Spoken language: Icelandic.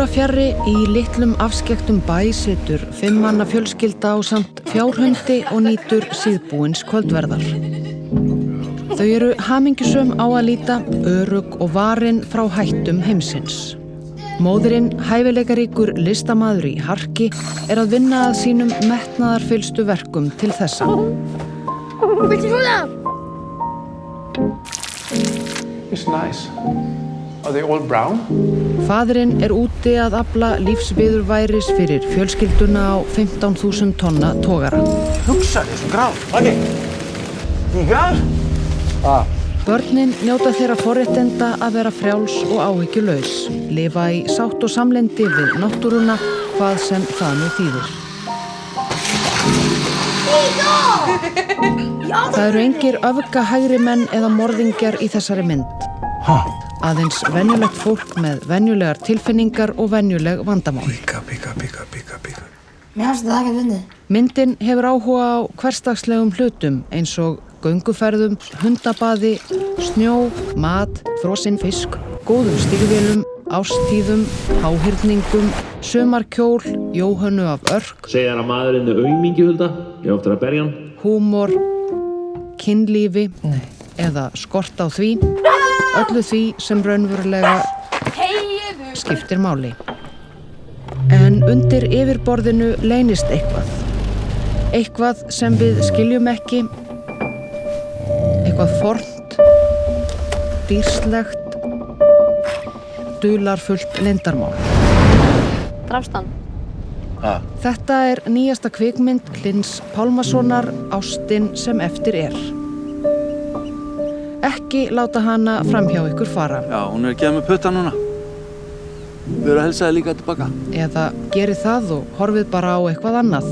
Órafjarri í litlum afskekktum bæ situr 5 manna fjölskylda á samt fjárhundi og nýtur síðbúins kvöldverðar. Þau eru hamingjusöm á að líta, örugg og varin frá hættum heimsins. Móðirinn, hæfileikaríkur listamaður í harki, að vinna að sínum metnaðarfyllstu verkum til þessa. It's nice. Are they all brown? Faðirinn úti að afla lífsviðurværis fyrir fjölskylduna á 15.000 tonna togara. Hugsa þér svo gráð. Okay. Tígar? Börnin njóta þeirra forréttinda að vera frjáls og áhyggjulaus, lifa í sátt og samlyndi við náttúruna, hvað sem það nú þýðir. Það eru engir öfgahægri menn eða morðingjar í þessari mynd. Aðeins venjulegt fólk með venjulegar tilfinningar og venjuleg vandamál. Píka. Mér fannst það ekki fyndið. Myndin hefur áhuga á hversdagslegum hlutum eins og gönguferðum, hundabaði, snjó, mat, frosinn fisk, góðum stígvélum, ástíðum, háhyrningum, sumarkjól, Jóhönnu af Örk. Segja að maðurinn aumingi, Hulda. Ég áttur að berja hann. Húmor, kynlífi eða skort á því. Öllu því sem raunverulega skiptir máli. En undir yfirborðinu leynist eitthvað. Eitthvað sem við skiljum ekki. Eitthvað fornt, dýrslegt, dularfullt leyndarmál. Drafst hann? Þetta nýjasta kvikmynd Hlyns Pálmasonar, Ástin sem eftir Ekki láta hana framhjá ykkur fara. Já, hún að gefa mig putta núna. Við erum að helsa þér líka tilbaka. Eða gerið það og horfið bara á eitthvað annað.